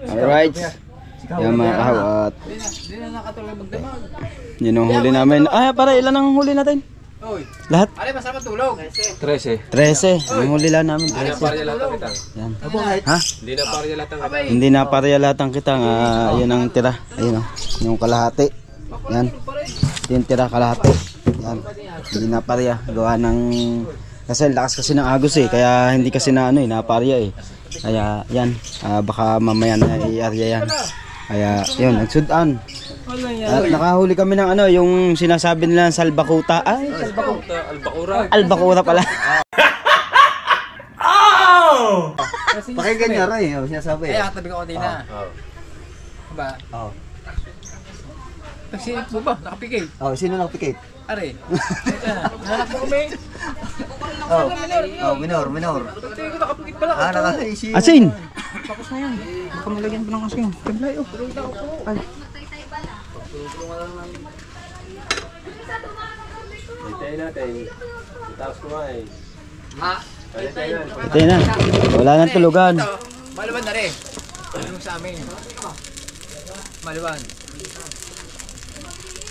Alright. Yan mga kahawat. Yun ang huli namin. Ah, para ilan ang huli natin? Lahat? Ano masama tulog? 13 ang huli lang namin. 13. Yan. Ha? Hindi na parya lahat ang kitang. Yun ang tira. Ayun o. Yung kalahati. Yan. Yung tira kalahati. Yan. Hindi na parya. Gawa ng... Kasi lakas kasi ng agos eh. Kaya hindi kasi na ano eh. Naparya eh. Kaya yan. Baka mamaya na i-arya yan. Kaya yun. Nagsudan. Nakahuli kami ng ano, yung sinasabi nila salbakuta. Ay, salbakuta. Albacora pala. Oh! Pakinggan niya rin, yung sinasabi. Ay, tabi ko kanina. Ba? Oo. Nagsinip mo ba? Nakapikit? Oh, sino nakapikit? Are. Hanap mo kami. Oh, minor. Tingin ko nakapikit pala. Nakaisip. Asin! Tapos na yan. Baka malagyan pa ng asin. Tablay, oh. Ay. Hintayin natin. Tapos kumain. Ito na. Wala nang tulugan. Maluban na rin. Yung sa amin. Maluban.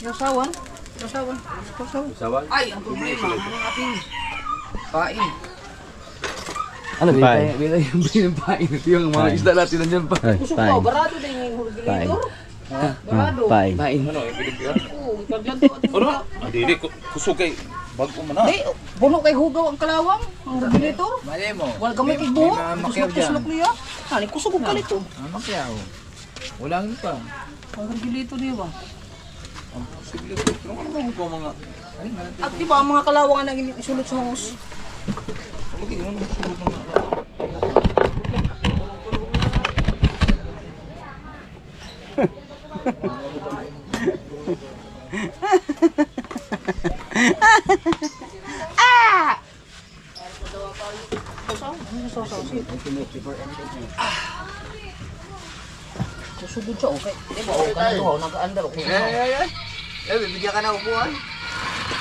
Yung sawan. Ay, ang problema. Ang ating pain. Ano pain? Bila yung pain. Yung mga isda natin nandiyan pa. Kusog pa, barado din yung regulator. Barado. Pain. Ano, ibilig yun? Oo, ipaglanto at Ano? Hindi, kusog kay bago mo na. Hey, buno kay hugaw ang kalawang, ang regulator. Mali mo. Wala gamay kay buho. Tuslok niya. Ani kusog og kalito. Makyaw. Wala nang pa. Ang regulator niya ba? Sige, ano ko mga... At di ba ang mga kalawang ang isulot sa hose? Kusugod siya, okay. Diba, okay na nag-aandar. Bibigyan ka na upuan.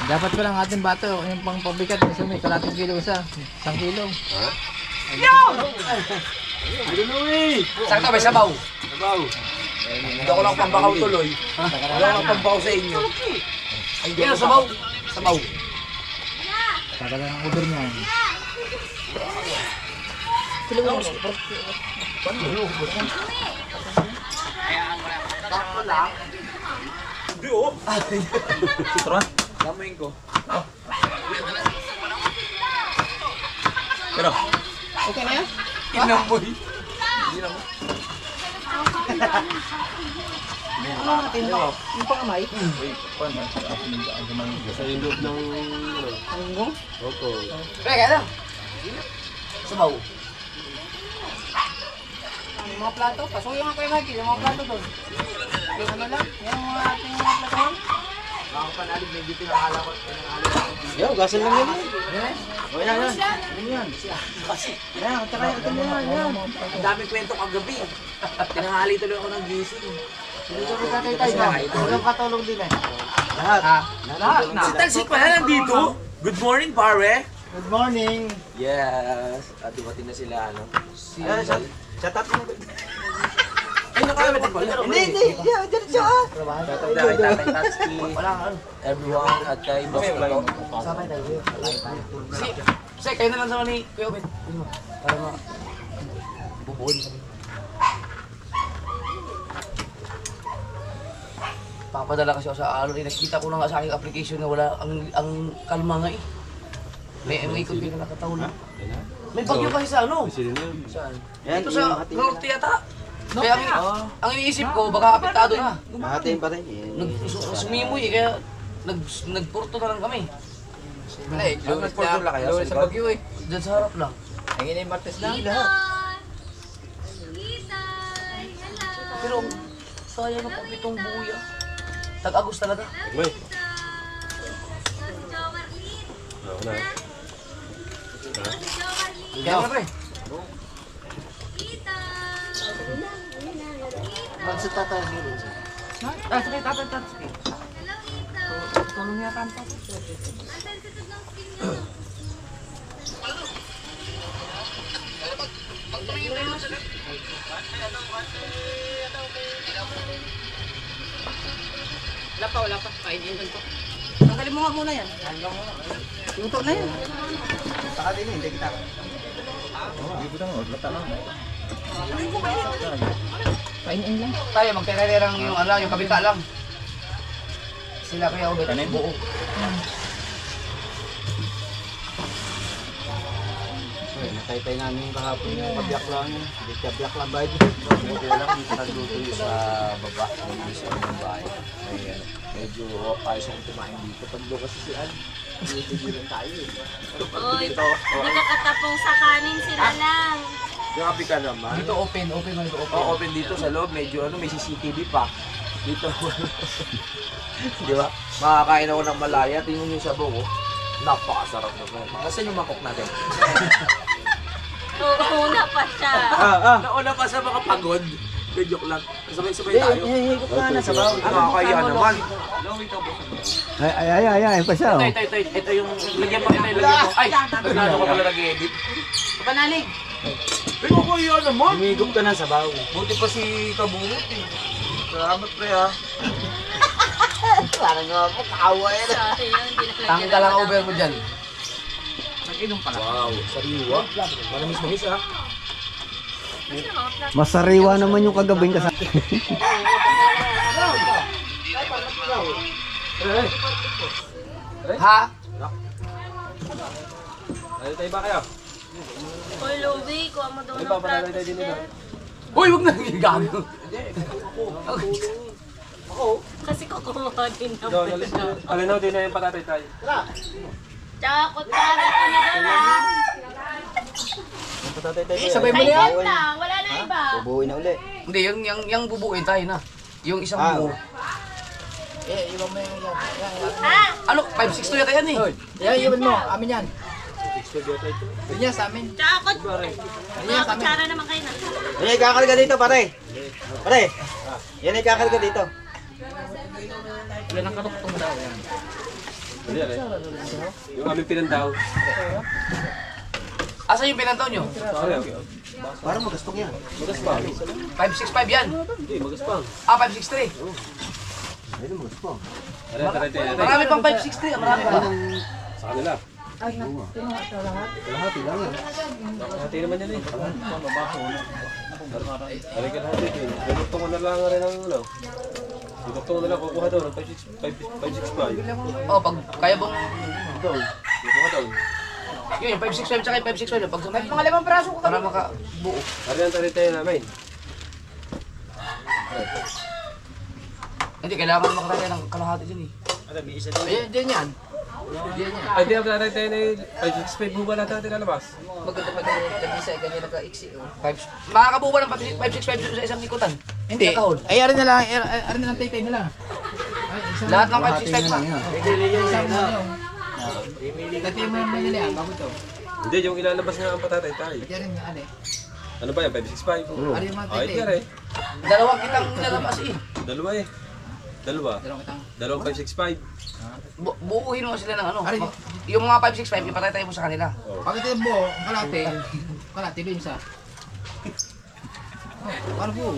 Dapat ko lang ating bato, yung pang pabigat, kasi may kalating kilo isa. 1 kilo. Ha? Sakto, may sabaw. Hindi ako lang pambakaw tuloy. Wala lang pambakaw sa inyo. Ay, sabaw. Tagalan ang order niya. Lamuin ko. Pero, Okay na yan? inamoy. Ano natin ba? Yung pangamay? Sa loob ng... Ang Opo. Kaya lang. Sabaw. Yung mga plato, pasuyo nga kayo Mikey, yung mga plato doon. Yung ano lang, yung mga ating mga platohan. Baka panalig, may dito na akala ko. Yo, gasan lang yun. O yan. Yan. Yan, yan. Ang daming kwento kagabi. Tinanghali tuloy ako ng gising. Hindi ko magkakitay na. Walang katulong din eh. Lahat na. Si Tagsik pala nandito. Good morning, pare. Good morning. Yes. Dumating na sila, ano? Shut up. Ay, nakakamating pala. Hindi. Diretso ah. Shoutout na kay Tatay Tatski, everyone, at kay Boss Fly. Sabay tayo. Si, kayo na lang sama ni Kuya Obed. Para ma... bubuin kami. Papadala kasi ako sa alon. Nakita ko na nga sa aking application na wala ang kalma nga eh. May ikot din na nakataon na. May bagyo kasi sa ano? Saan? Ito sa North yata. Kaya ang iniisip ko, baka apektado na. Hatiin pa rin. Sumimoy eh, kaya nagpurto na lang kami. Nagpurto lang kayo sa bagyo eh. Diyan sa harap lang. Ang ina yung martes na. Lahat. Pero sayang na po itong buya. Tag-Agos talaga. May. Ako na. Kaya nga pre. Sa tatay dito. Sige, tatay. Tulong niya kanta. Wala pa. Kainin ko. Tanggalin mo nga muna yan. Luto na yan. Saka din hindi kita. Kainin lang. Tayo, magkakarirang yung ano, yung kabita lang. Sila kaya ubit ang buo. Natay-tay namin yung kahapon yung kabyak lang yun. Hindi kabyak lang ba ito? Buti na lang dito nagluto yung sa baba ng isa ng bahay. Ay, medyo ayos akong kumain dito. Pag doon kasi si Ann, hindi tayo eh. Oy, hindi ka katapong sa kanin sila lang. Grabe ka naman. Dito open man ito open. Open dito sa loob, medyo may CCTV pa. Dito. Di ba? Makakain ako ng malaya, tingnan nyo sa buo. Napakasarap na po. Nasaan yung mangkok natin? Oo, una pa siya. Nauna pa sa mga pagod. Joke lang. Sabay-sabay tayo. Hihigop ka na sa bawal. Nakakaya naman. Ay, pa siya. Ito yung lagyan mo. Ay, nagano ka pala nag-edit. Panalig. Nakakaya naman. Hihigop ka na sa bawal. Buti pa si Kabungot eh. Salamat pre ha. Parang mo, kaawa yan. Sorry yun, hindi na Tangin ka lang over mo dyan. Nag-inom pala. Wow, sariwa. Manamis-mamis ha. Masariwa naman yung kagabing kasama. Ha? Tayo ba kayo? Oy, Louie, kuha mo daw ng practice din. Uy, huwag na gago. Kasi kukuha din naman. Alinaw din na yung patatay tayo. Tsaka kutsara ko na daw lang. Patatay tayo. Sabay mo na yan. Ayun lang, wala na iba. Bubuin na uli. Hindi, yung bubuin tayo na. Yung isang buo. Iwan mo yung yan. Ha? Ano, 562 yata yan eh. Yan, iwan mo. Amin yan. Yun yan sa amin. Tsaka mga kutsara naman kayo na. Yan, ikakarga dito, pare. Pare, yan ikakarga dito. Yan ang karuktong daw yan. Hindi yan eh. Yung aming pinandaw. Asa yung pinantaw nyo? Para magastong yan. Magaspang. 565 yan. Hindi, magaspang. 563. Tayo tayo. Marami pang 563. Marami pa. Sa kanila. Kalahati lang yan. Kalahati naman yan eh. Balik ka lahat dito eh. Dudukto ko na lang rin ang ano. Dudukto ko na lang kukuha daw ng 565. Oh, pag kaya bang... Kukuha daw. Yun, yung 565 tsaka yung 565. Pag sumay, Mga 5 peraso ko para makabuo. Ano yan tayo namin? Hindi, kailangan makataya ng kalahati dyan eh. Ayan, dyan yan. Dyan yan. Ay, di na tayo tayo na yung 565 buba natin natin lalabas. Maganda pa ganyan. Isa, ganyan nagka-iksi. Makakabuo ba ng 565 sa isang ikutan? Hindi. Sa kahon. Ay, arin na lang. Arin na lang tay na lang. Ay, isang Lahat ng 565 pa. isang mo yun. Tatay mo yung malili bago to. Hindi, yung ilalabas nga ang patatay tayo. Yan rin nga, ale. Ano ba yan? 565? Ari yung mga Ay, tay. di rin. Dalawang kitang nilalabas eh. Dalawa eh. Dalawa. Dalawang kitang. Dalawang 565. Buuhin mo sila ng ano. Ari. Yung mga 565, ipatay tayo mo sa kanila. Pag ito yung buo, ang kalate din sa. Oh, paano buo?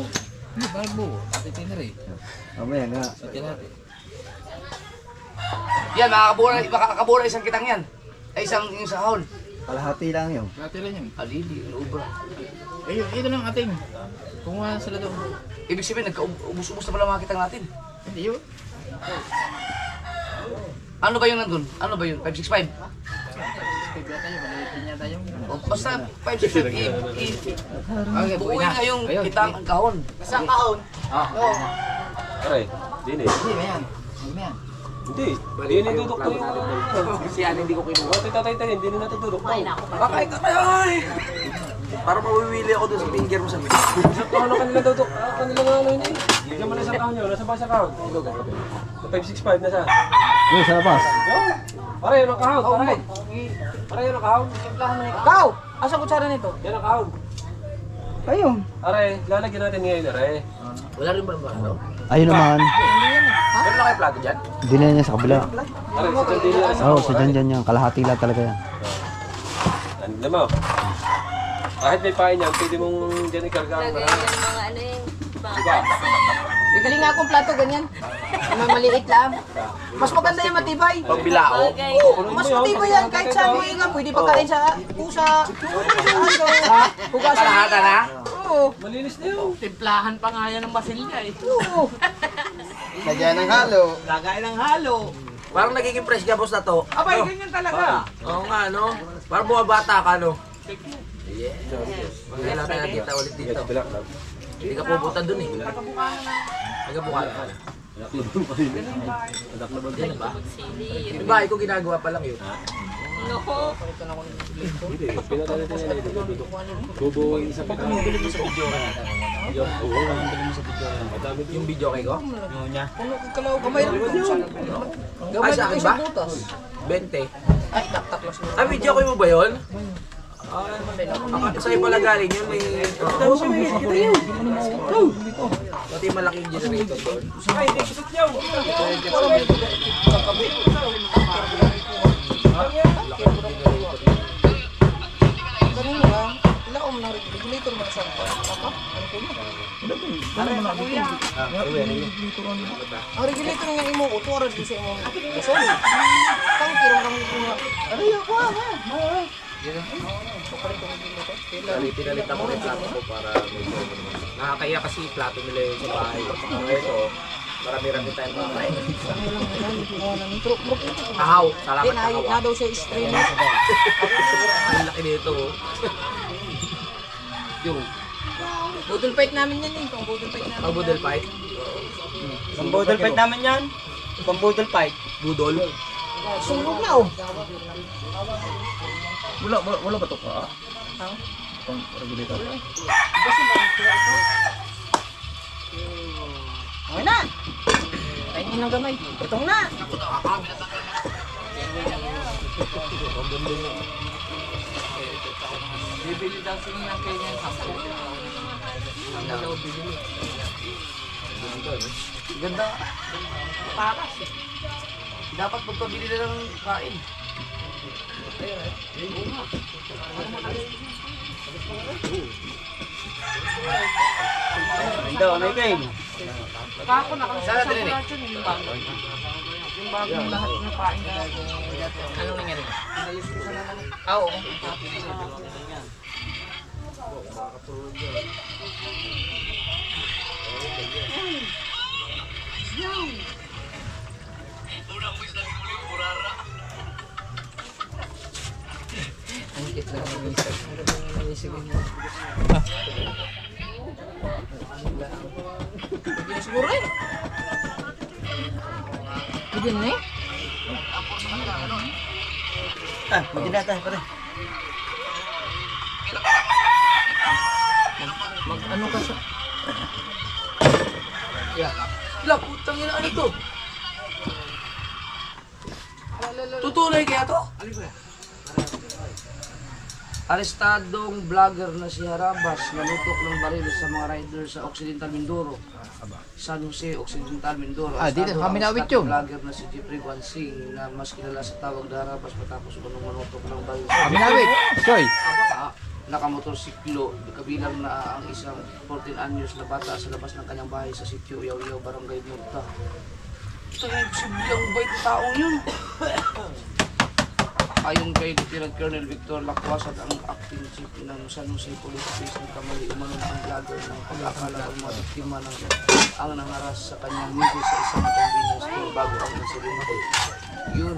Hindi, paano buo? Tatay na rin. Mamaya nga. Tatay natin. Yan, makakabuo na isang kitang yan. Ay, isang yung sa kahon. Kalahati lang yun. Tatay lang yun. Alili, ubra. Ayun, ito lang ating. Kumuha sila doon. Ibig sabihin, nagkaubos-ubos na pala mga kitang natin. Hindi yun. Ano ba yung nandun? Ano ba yun? 565? Kaya tayo, maliit niya tayo. O, basta 565, buuin na yung kitang ang kahon. Isang kahon? Aray, di na eh. Hindi, mayan. Hindi mayan. Hindi. Hindi na dudukto yung... Si Ann hindi ko kinuha. Huwag tatay tayo, hindi na natin dudukto. Kakain ka kayo! Para mawiwili ako doon sa finger mo sa video. Isang kahon na kanila duduk. Kanila nga ano yun eh. Bigyan mo na isang kahon nyo. Nasa ba sa kahon? Ito, ito. 565 na siya. Yung sa labas. Yun! Pare, yun ang kahon. Pare. Pare, yun ang kahon. Kao! Asa kutsara nito? Yan ang kahon. Ayun. Are, lalagyan natin ngayon, are. Wala rin ba naman ano? Ayun naman. Meron na kayo plato dyan? Dinay niya sa kabila. Are, sa dyan din yan. Oo, sa dyan yan yan. Kalahati lang talaga yan. Ano mo? Kahit may pain yan, pwede mong dyan ikarga ang Lagay marami. yung mga ano yung mga Diba? Bibili nga akong plato ganyan. Yung maliit lang. Mas maganda yung matibay. Pagbilao. bagay. Mas matibay yan kahit saan mo nga. Pwede pagkain sa pusa. Sa hugasan. Kalahatan ha? Oo. Malinis na yun. Timplahan pa nga yan ng basilya eh. Lagyan ng halo. Lagay ng halo. Parang nagiging fresh ka boss na to. Abay, ganyan talaga. Oo nga, no? Parang bumabata ka, no? Yeah. Kailan tayo nakita ulit dito. Bilak lang. Hindi ka pupunta dun eh. Nagkabukan ka. Yan ba? Sili. Diba, ikaw ginagawa pa lang yun. Noko. Hindi, pinatay natin yan ito. Bubuhin sa pagkakas. Bumibili mo sa video ka. Oo, bumili mo sa pagkakas. Madami Yung video kay ko? Yung niya. Gamay lang yun. Ay, sa akin ba? 20. Ay, tak-tak lang. Ah, video ko mo ba yun? Sa'yo pala galing yun, may... Pati malaking generator doon. Ganun lang. Ilang ko ng regulator mo sa papa? Ano mo na kuya? Ang regulator nga imo uto ra di sa imo. Sorry. Kang kirong kang kuya. Aray ako ha. Pinalitan ko yung plato ko para medyo... Nakakaya kasi plato nila yung sa bahay. Ito, marami-rami tayong mga kain. Ahaw, salamat Di ahaw. na daw siya stream. Ang laki nito. Oh. Yung Budol fight namin yan eh. Pang budol fight namin. pag-budol fight. Pambudol fight namin yan. Pambudol fight. Budol. Sumbog na oh. Wala ba ito ka? Okay na. Kainin ng gamay. Itong na. Bibili daw sila ng kanya sa ang daw bibili. Ganda. Paras. Dapat magpabili na ng kain. Ito, ano kayo? Kako na kasi Sana sa din eh. kuratyon yung bago. Yung bagong lahat ng pain na Ano nangyari? inayos ko sa naman. Oo. Ang kit lang ng isa. Ang isa ganyan. Hindi siguro eh. Hindi na eh. Ah, maganda tayo pare. Ano ka sa... Wala, putang ina, ano to? Tutuloy kaya to? Arestadong vlogger na si Harabas nanutok ng baril sa mga rider sa Occidental Mindoro. San Jose, Occidental Mindoro. dito, Arestado kami ang nawit arestadong yun. vlogger na si Jeffrey Guansing na mas kilala sa tawag na Harabas matapos unong manutok ng baril. Minawit. Koy. Nakamotorsiklo, kabilang na ang isang 14 anyos na bata sa labas ng kanyang bahay sa sitio Yaw-Yaw, Barangay Murta. Ito yung sibilang bait na taong yun. Ayon kay Lieutenant Colonel Victor Lacwasad, ang acting chief ng San Jose Police Station, kamali umano ang vlogger ng pag-akala ng mga biktima ng ang nangaras sa kanyang migo sa isang convenience store bago ang insidente. Yun,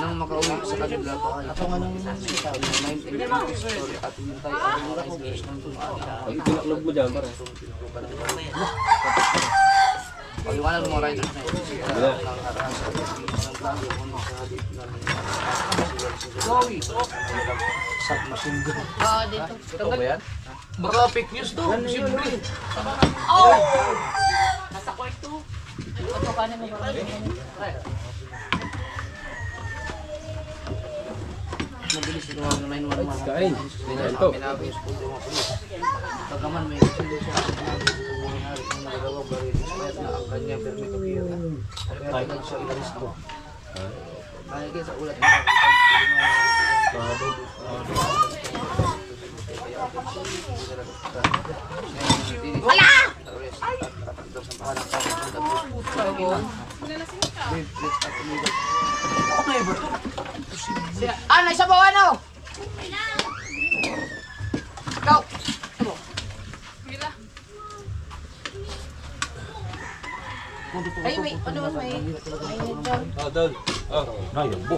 nang makauwi sa kanila bahay. Ako nga nang sitaw ng 1980 story at hinintay ang mga riders ng dumaan. Pag pinaklog mo dyan, pare. Paliwanag ng mga riders na ito siya ng haras at ng vlogger kung nakahalip ng Zoe! Sa machine gun. Oo, dito. Ito ba yan? Baka fake news to, siyempre. Nasa kwarto. Ito ka na mo ba? Mabilis ito ang 911. Kain. Kain to. Pinabiyos po ito mga pulis. Pagkaman may silo siya sa pinabiyos ito mga nangyari kung nagagawang baril. Expired na ang kanyang permit of carry. Kaya tayo siya ilaresto. Kaya sa ulat na Ano, isa ba ano? Ikaw! Ay, may, ano mas may dyan. Doon. Nayambo.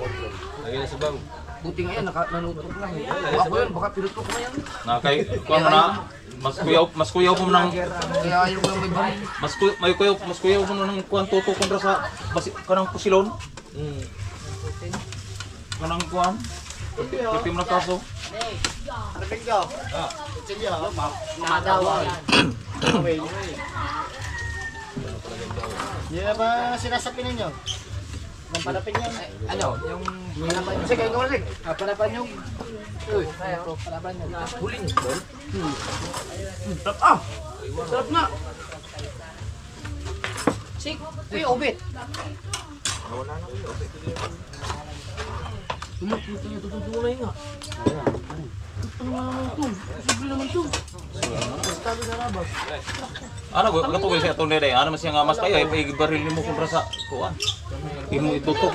Lagi na sa bang. Buti nga yan, nanutok lang eh. Ako yun, baka pinutok na yan. Nakay, kuha mo na. Mas kuyaw po mo ng Kaya ayaw ko lang may balik. mas kuyaw po mo ng kuan tuto kontra sa kanang pusilon. Kanang kuan. Pipi mo na kaso. Yan na ba sinasapin ninyo? Nang panapin yan? Ano? Yung panapan nyo. Sige, ikaw ulit. Panapan nyo. Uy, panapan nyo. Huli nyo. Sarap ah! Sarap nga! Sik, uy, obit. Tumututo nyo, tututuwa na yun nga. Ano nga naman ito? Simple naman ito. Estado na labas. Ano gato ko sa tunay day. Ano mas nga mas kayo ay baril nimo kontra sa kuan. Imo itutok.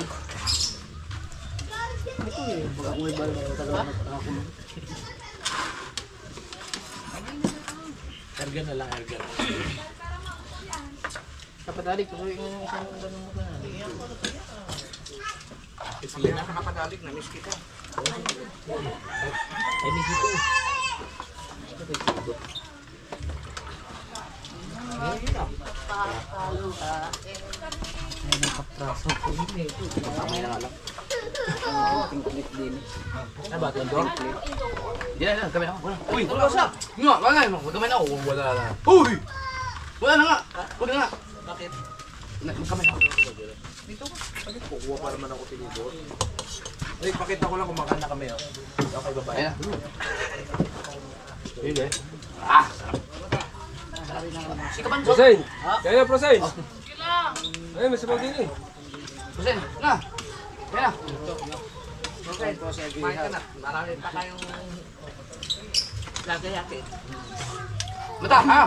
Ergan na lang, ergan. Kapatalik, tuloy nga yung isang ganun mo ka na. Sige na nakapadalig na, miss kita. Ay, miss ito. Yan, kami na. Uy, wala sa. Nga, wala nga. Kami na. Wala na. Uy! Wala na nga. Wala na nga. Bakit? Kami na. Kukuha pa naman ako tinidor. Ay, pakita ko lang kung makana kami. Okay, babae. Ayan. Yun eh. Sige ba? Prosen! Kaya Prosen! Ay, may sabaw din eh. Kusin, na. Kaya na. Kumain ka na. Marami pa kayong lagay-yaki. Mata, ha?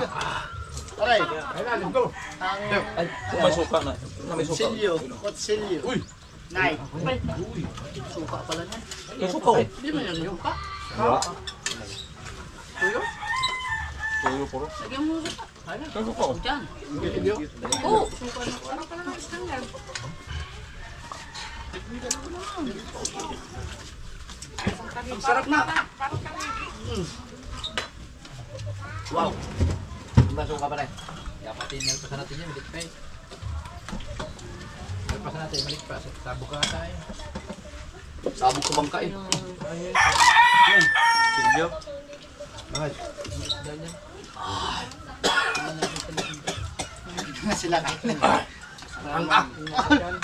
Aray, Ayun na, let's go. May suka na. May suka. silyo, kutsilyo. Uy! Nay, Suka pala niya. May suka. Hindi mo yan yung pa. Tuyo puro. Lagyan mo sa May suka. dyan. Oo, suka na. Ano pala ng standard? Ang sarap na. Wow. Ang suka pa rin. Yapatin na pa natin yan, malit pa eh. Malpasan natin, malit pa. Sabog ka tayo. Sabog sa bangka eh. Silvio. sila ka. Ang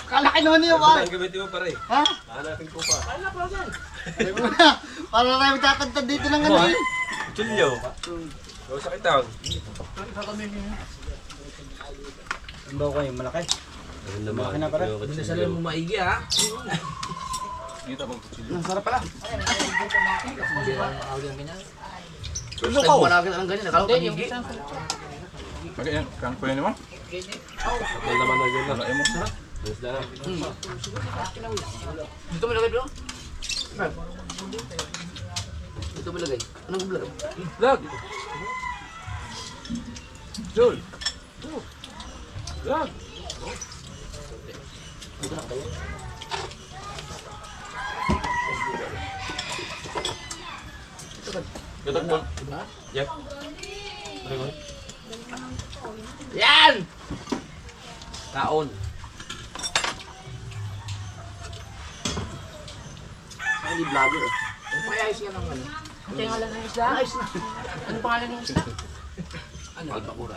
Kalaki naman niyo, ba? Ang gamitin mo pare. Ha? Hanapin ko pa. Alam mo na, para tayo magtatagtad dito ng ano eh. Silvio. O sa kitang. Ang bawa kayo, malaki. Malaki na pala. Binasalan mo maigi ha. Ang sarap pala. Pero First time ko nakakita ng ganyan. Akala ko Hindi, yung kanigi. isang Bagay yan. Kan kunin mo. Wala naman na yun na. Ay mo sarap. Yes na lang. Dito mo ilagay bro. Dito mo ilagay. Anong vlog? Vlog! Jul! Vlog! Gatak mo. Jeff. Yan! Kaon. Hindi vlogger eh. May ayos ka ng ano. Kaya nga lang ng isda. Ano pangalan ng isda? Ano? Albacora.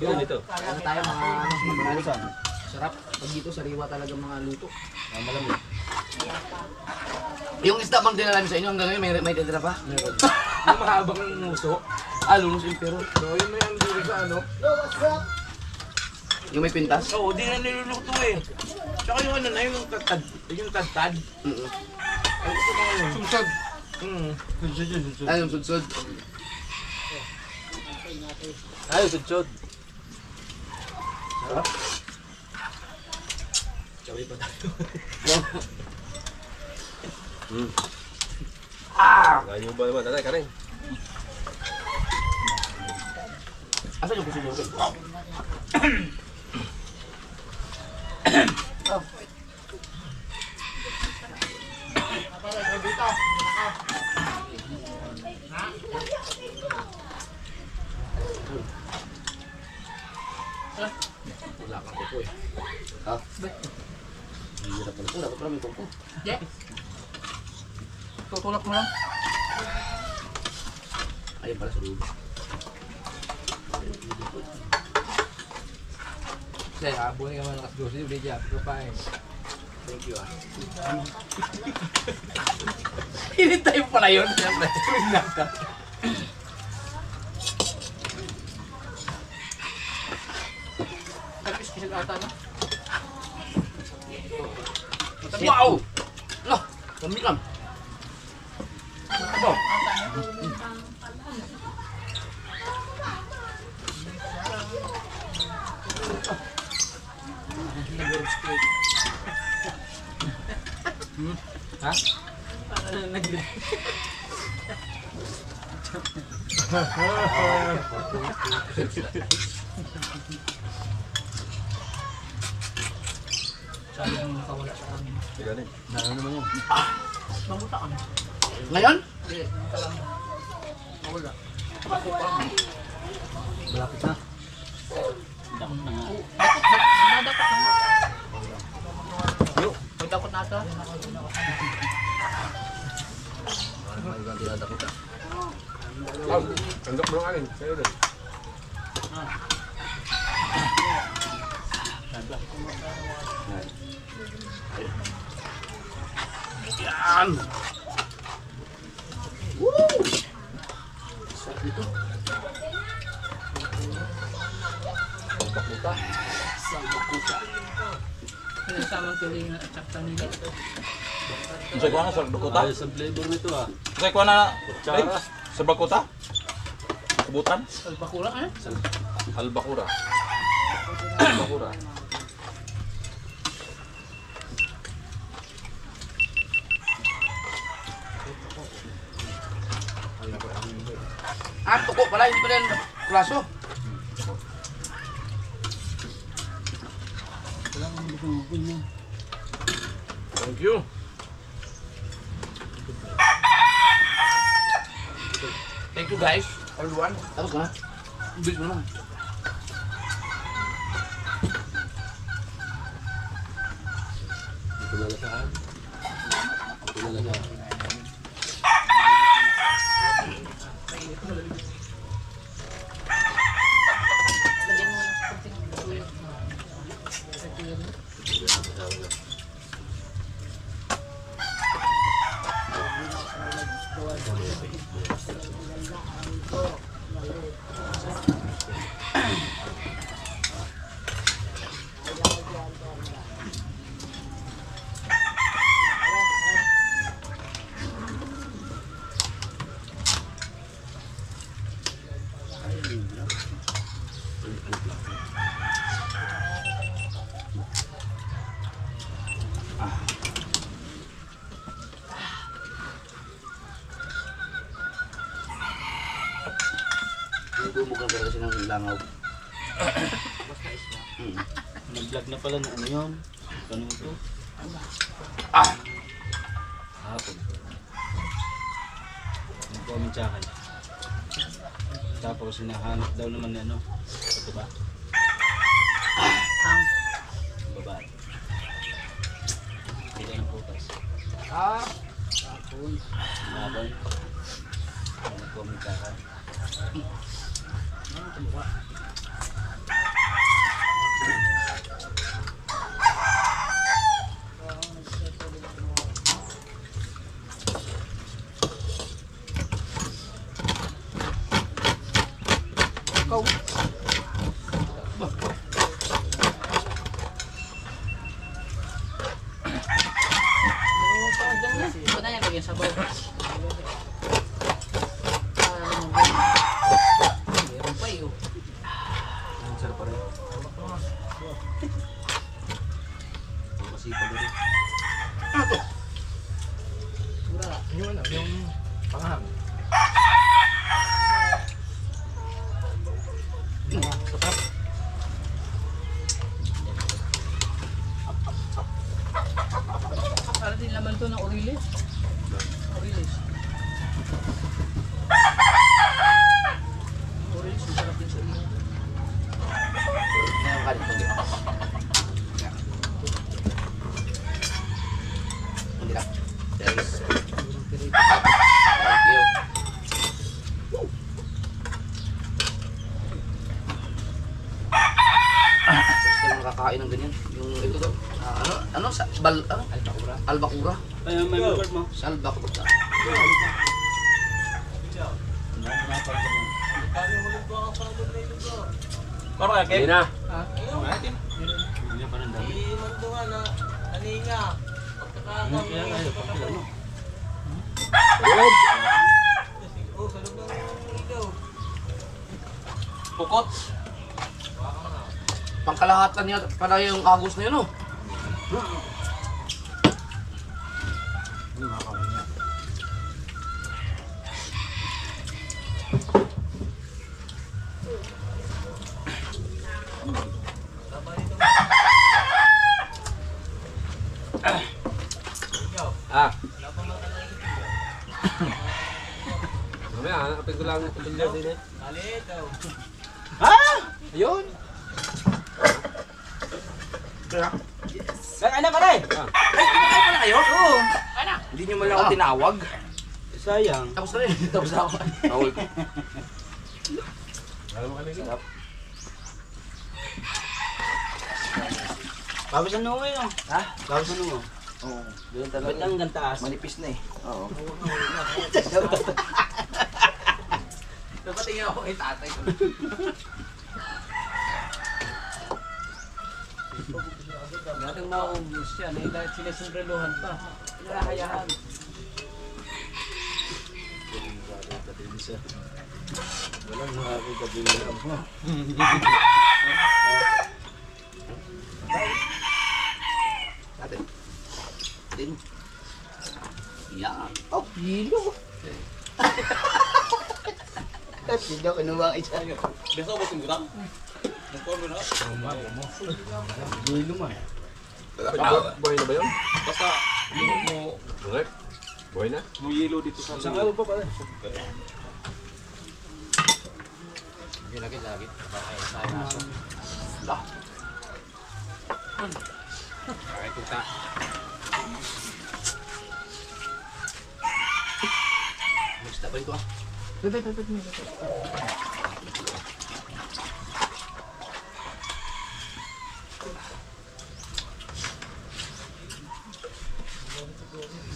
Yun ito. Ano tayo mga ano? Sarap. Pag dito, sariwa talaga mga luto. Malamig. Yung isda bang dinala niyo sa inyo hanggang ngayon may titira pa? Yung mahabang nuso. Lunus impero. No, yun na yung dito sa ano. Yung may pintas? Oo, di na niluluto eh. Tsaka yung ano na yung tatad. Yung tatad. Mm-mm. Ay, gusto mo yun. Sumsag. Ay, yung sudsud. Ay, sudsud. Sabay pa tayo. Kaya nyo ba naman? Tatay, ka rin. Asa yung kusunugin? Wala kang kuko eh. Ha? Hirap pala ito. Dapat pala may kuko. Yeah. Tutulak mo lang. Ayun pala sa dulo. Kasi, habulin ka man lakas dosi, ulit dyan. Kapain. Thank you ah. Hinintay mo pala yun. Siyempre. Tapos kasi ata na. Wow! Lah, kami lang. Ano? Ha? Sabi mo nakawala sa amin. Galing. Ano naman yan? Mamuta ka na. Ngayon? Hindi, mamuta lang. Mawala. Malapit na. Dakot na nga. Nadakot na nga. May dakot na ata. Ay, ganti na dakot ah. Andok mo ng alin. Sa'yo doon. Yan! Woo! Sarap dito. Bakuta. Bakuta. Pinagsamang tulingan at sakta nila. Sa kuha na sa Dakota. Ayos ang flavor nito ah. Sa kuha na Kutsara. sa Dakota. Kubutan. Salbakura eh. Albacura. Albacura. Ah, tuko pala. Hindi pala yung klaso. Thank you. Thank you guys. Everyone. Tapos ka na. Bilis mo naman. Ito na lasahan. Ito na lasahan. Lagyan mo ng konting tuyo. Sa tuyo mo. Bumukan ka kasi ng langaw. Nag-vlog na pala na ano yun. Ano ito? Hapon. Nag-comment sa akin. Tapos hinahanap daw naman ni ano. Ito ba? Ang Babae. Hindi ng putas. hapon. Hapon. Nag-comment sa akin. Ano kumuha? Ikaw. Ito na yan, bigyan sabaw. Para din laman to ng Oriles. Oriles. Oriles, masarap din sa iyo. Ngayon kalit mo din. Hindi lang. Thanks. Thank you. Gusto mo nakakain ng ganyan? Yung ito daw. Ano? Albacura. Albacura. Ay, may record mo. Sa Albacura. Parang kaya, Hindi na. pukot. Pangkalahatan niya pala yung agos na yun, oh. Ah. Mamaya, hanapin ko lang yung bilyar din eh. Ayun! Anak ka rin! Ay, pala kayo? Oo. Hindi nyo man lang ako tinawag. Sayang. Tapos na rin. Tapos na ako. Awal ko. Alam mo kami sarap. Babas ang nungo yun. Ha? Babas ang nungo. Oo. Ganun talaga. Ba't ang gantaas? Manipis na eh. Oo. Dapat tingin ako kay tatay ko. Dating maubos yan eh, dahil sinesenreluhan pa. Hinahayahan. Walang nakakagabilang mo. Natin. Din. Yan. Oh, hilo. Hindi ko naman isa. Biasa ba yung gutang? Nagkorbo na. Hilo man. Buhay na ba yun? Basta, yung mo, Correct. Buhay na? mo yelo dito sa... Isang araw pa pala. Lagi. Lah. Ay, tuta. Next na ba ito ah?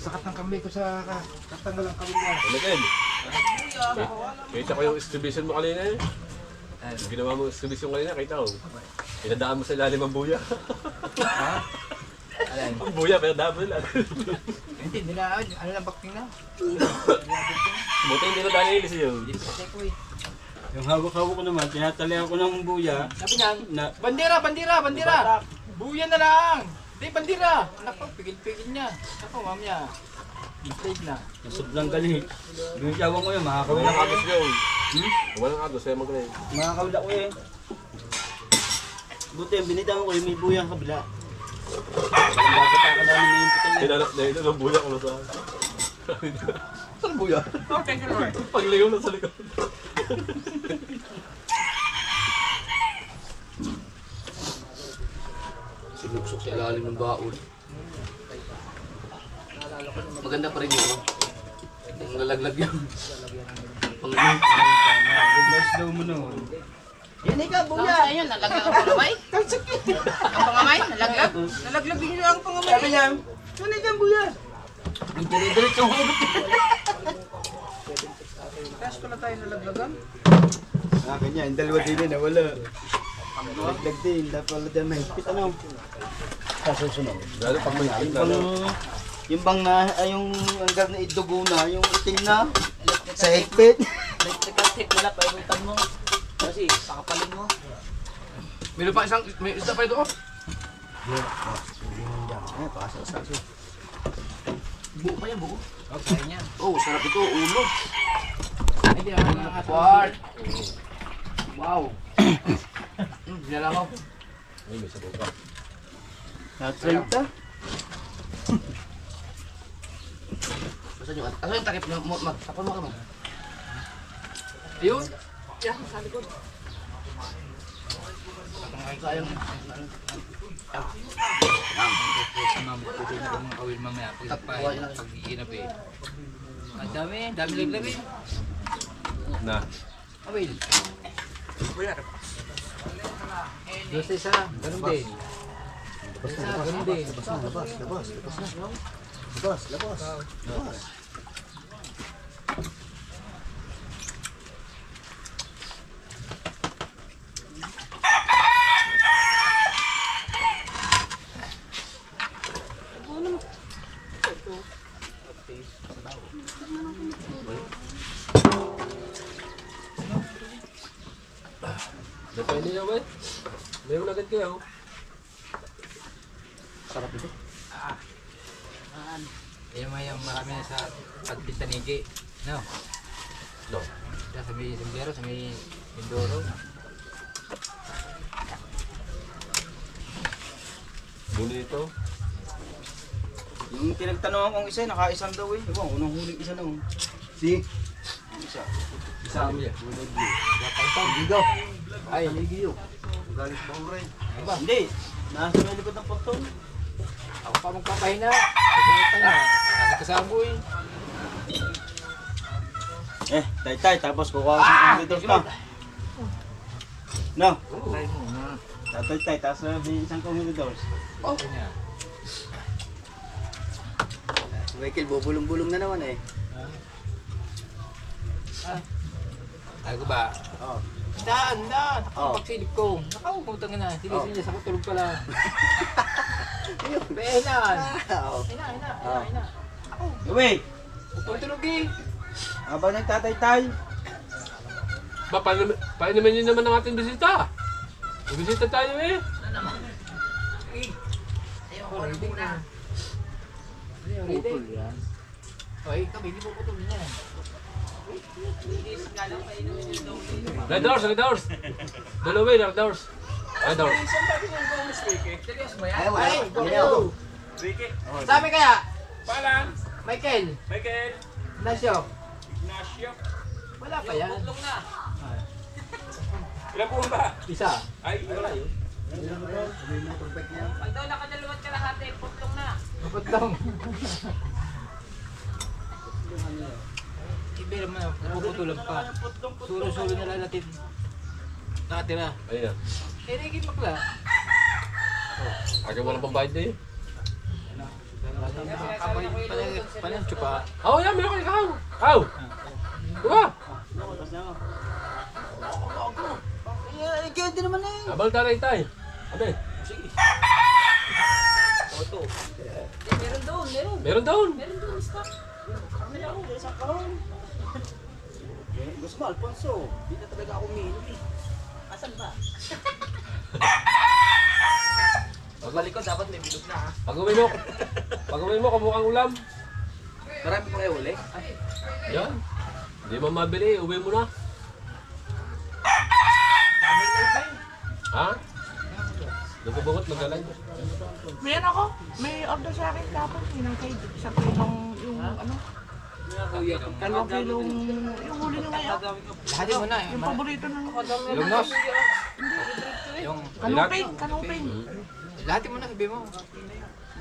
Sakat ng kamay ko sa katanggal ang kamay niya. Ano din? Kita ko yung exhibition mo kanina eh. Ginawa mo exhibition kanina, kita ko. Pinadaan mo sa ilalim ang buya. Ang buya, pero dami lang. Hindi na, ano lang bakting na. Buti hindi na dahil ilis yun. Yung hawak-hawak ko naman, tinatalihan ko ng buya. Sabi niyan, Na, bandera! Buya na lang! Hindi, bandera! Naku, pigil-pigil niya. Naku, mamaya. Mistake na. sobrang galing. Binitawan ko yun, makakawin Walang ako. agos yun. Walang agos, kaya magaling. Makakawin ako eh. Buti, binitawan ko yung may buya ang kabila. Walang dapat ako namin na yung putang yan. Hinanak na ito ng buya ko na sa... Saan buya? Oh, thank you, Lord. Paglingaw na sa likod. Sinuksok sa ilalim ng baon. Maganda pa rin yun, no? Yung lalaglag yun. Goodness daw mo noon. Yan ikaw, buya! Ayun, nalaglag ang pangamay. Ang pangamay, nalaglag. Nalaglag din nyo ang pangamay. Sabi niya, tunay kang buya. Ang dire-diretso ang hugot. Tapos pala tayo nalaglagan. Akin niya, yung dalawa din na wala. Nagdag din, dapat wala din may higpit ano. Sa susunod. Lalo pag may Yung bang, yung bang na, yung hanggang na idugo na, yung itim na, sa higpit. Electrical tape wala, pairutan mo. Kasi, pakapalin mo. Meron pa isang, may isa pa ito, oh. Ay, pasok sa akin. Buo pa yan, buo. Okay, niya. Oh, sarap ito, ulo. Hindi naman ang Part. Wow. Nilalangaw. Ay, may sabaw pa. Natrenta. Basta yung, ano yung takip mo, tapon mo ka mo. Ayun. Yan, sa likod. Sayang. Mamputin ko mga kawil mamaya. Pag-iinap eh. Ang dami, dami labi. Na. Awil. Doon sa isa, ganun din. Isa, ganun din. Labas. Depende niya ba? Meron agad kayo. Sarap ito. Yung may marami na sa pagpitanigi. No? No. Sa may Sambero, sa may Mindoro. Bonito. Yung pinagtanong kong isa, nakaisang daw eh. Diba, unang huling isa na. Si? Isa. Isa kami yan. Ligaw. Ay, ligaw. Galing sa Bangray. Hindi. Nasa may likod ng portol. Ako pa magpapahina. Kasi na. Nakakasaboy. Tay, tapos kukuha ko sa computers pa. No? Tay, tapos may isang computers. Oh. Niya. Si Michael, bubulong-bulong na naman eh. Ay ko ba? Oo. Handa. Nakapagsilip ko. Nakakutang na. Sinisili niya sa kutulog pala. Behenan. Hina. Wait! Tutulog eh. Habang nagtatay-tay. Ba, paano naman yun naman ang ating bisita? May bisita tayo eh. Reading na. Putol yan. Ay, kami, hindi mo putol niya. Red doors. Dalaway, red doors. Red doors. Ay, go! Sabi kaya? Palan! Michael! Ignacio! Wala pa yan. Ilan po ba? Isa. Ay, wala yun. Pag daw nakadalawat kalahati, putlong na. Dapat lang. Iba naman, napuputulan pa. Sulo-sulo na lalatin. Nakatira. Ayun na. Naging bakla. Akin walang pambayad na yun. Palang tsupa. Oh, yan, meron kayo ikaw. Aw! Diba? Ikaw din naman eh. Abang taray tayo. Abe. Meron doon. Gusto mo, Alfonso. Hindi na talaga ako umiinom eh. Pagbalik ko, dapat may bilog na ha. Pag uwi mo, kamukang ulam. Marami pa kayo uli? Yan. Hindi mo mabili, uwi mo na. Ha? Nagkabungot, magalang. May ano ako, may order sa akin dapat, yun kay sa kilong yung ano, 2 kilong, yung huli nyo ngayon, Lahatin mo na. yung paborito ng Lumnos. Yung kanupin. lahatin mo na, sabi mo.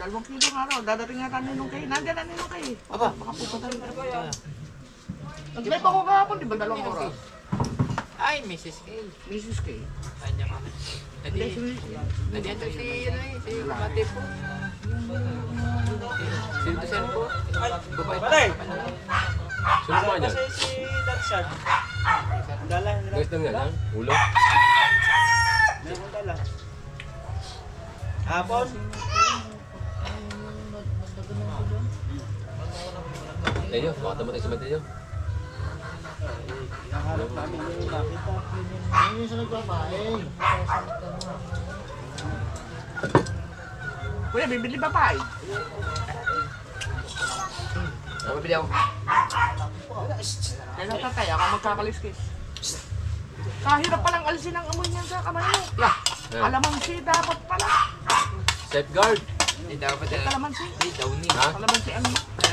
2 kilo nga raw, dadating nga tayo nung kay, nandiyan na nung kay. Aba. Baka pupunta rin tayo. Nag-live ako kahapon, di ba 2 oras? Ay, Mrs. Kay. Mrs. K. Andiyan ka. Nadiyan to si, si Mate po. Sino to po? Babae. Sino ba niya? si Danshan. Dala. Guys lang yan, ha? Ulo. Meron dala. Hapon. Tayo, baka tamatay si Mateo. Nahanap namin yung nakita. Yung sa nagbabae. Kuya, bibili ba pa eh? Mabibili ako. Kaya tatay, ako magkakaliskis. Kahirap palang alisin ang amoy niyan sa kamay mo. Kalamansi dapat pala. Safeguard. Kalamansi. Ha? Kalamansi ang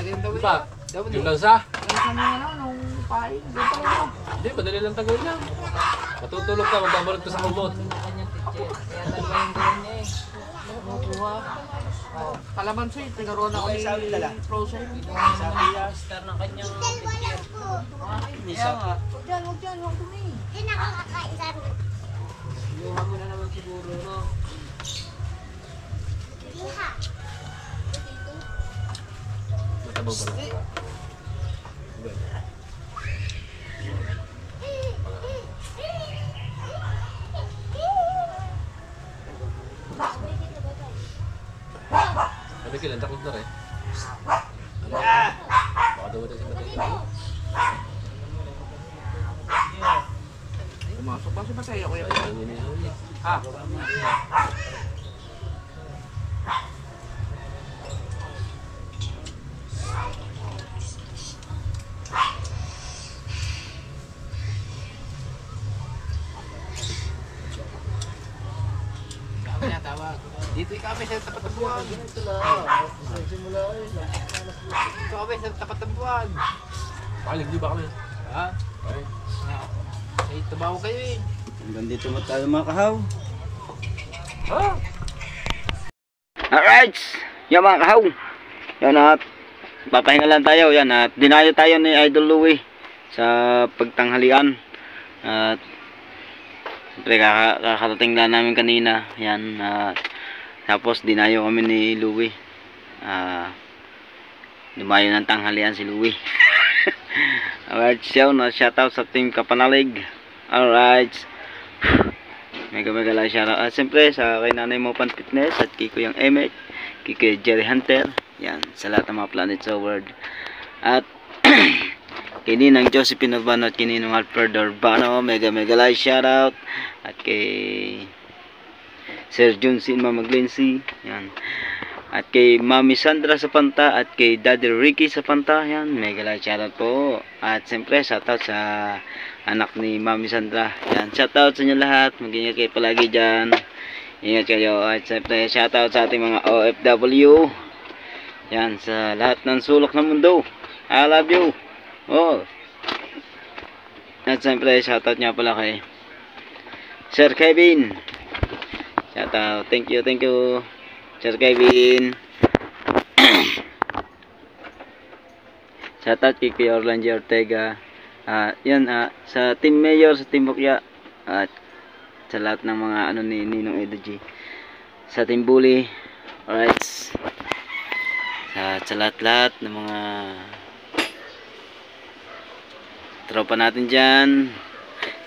Diba? Yung lansa? ano nung pain. Ganito lang. Hindi, madali lang tagawin lang. Matutulog ka, magbabalot ka sa kumot. Kalamansi, tinuruan ako ni Frozen. Star ng kanyang picture. Huwag dyan, huwag dumi. Luha mo na naman siguro, no? Matabang ba lang? Sabi kailan, takot na rin. Baka dumating si Mateo. Pumasok pa si Mateo, kuya. Ah! Dito kami sa tapat ng buwan. Dito kami sa tapat ng buwan. Pakilig, di ba kami? Ha? Okay. Ay, tumawa kayo eh. Hanggang dito mo tayo mga kahaw. Ha? Alright, yan mga kahaw. Yan at papahinga lang tayo. Yan at dinayo tayo ni Idol Louie sa pagtanghalian. At siyempre kakarating lang namin kanina. Yan at tapos dinayo kami ni Louie. Dumayo ng tanghalian si Louie. Alright, so shoutout sa team Kapanalig. Alright. Mega lang shoutout. At siyempre sa kay Nanay Mo Pan Fitness at kay Kuyang Emek, kay Jerry Hunter. Yan, sa lahat ng mga Planet sa world. At kay Ninang Josephine Urbano at kay Ninong Alfred Urbano, mega lang shoutout. At kay Sir Jun Sinma Maglensi. Yan. At kay Mami Sandra sa Panta at kay Daddy Ricky sa Panta. Yan, mega like shoutout po. At siyempre shoutout sa anak ni Mami Sandra. Yan, shoutout sa inyo lahat. Mag-ingat kayo palagi dyan. Ingat kayo. At siyempre shoutout sa ating mga OFW. Yan, sa lahat ng sulok ng mundo. I love you. Oh. At siyempre shoutout nga pala kay Sir Kevin. Shoutout. Thank you. Sir Kevin. Shoutout kay Kuya Orlando Ortega. Yan sa Team Mayor, sa Team Bukya. At sa lahat ng mga ano ni Ninong Edo G. Sa Team Bully. Alright. Sa lahat ng mga tropa natin dyan.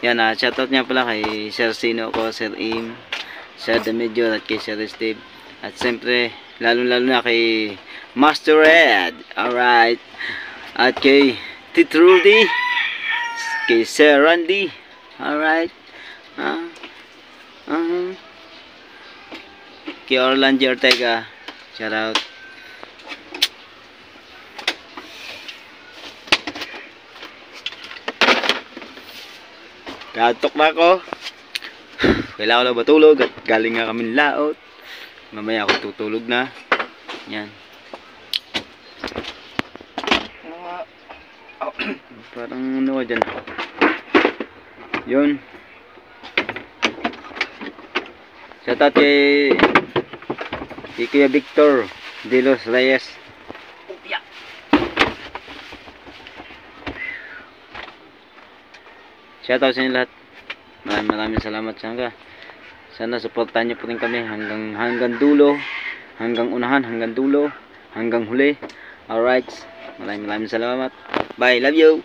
Yan shoutout nga pala kay Sir Sino ko, Sir Im, Sir Damedjo at kay Sir Steve. At siyempre, lalo na kay Master Red. Alright. At kay Tito Rudy. Kay Sir Randy. Alright. Kay Orlando Ortega. Shout out. Katok na ako. Kailangan ko na matulog at galing nga kami laot. Mamaya ako tutulog na. Yan. Parang ano ka dyan. Yun. Shoutout kay Kuya Victor De Los Reyes. Shoutout sa inyo lahat. Maraming salamat sa sana supportahan niyo po rin kami hanggang dulo, hanggang unahan, hanggang dulo, hanggang huli. Alright. Maraming salamat. Bye. Love you.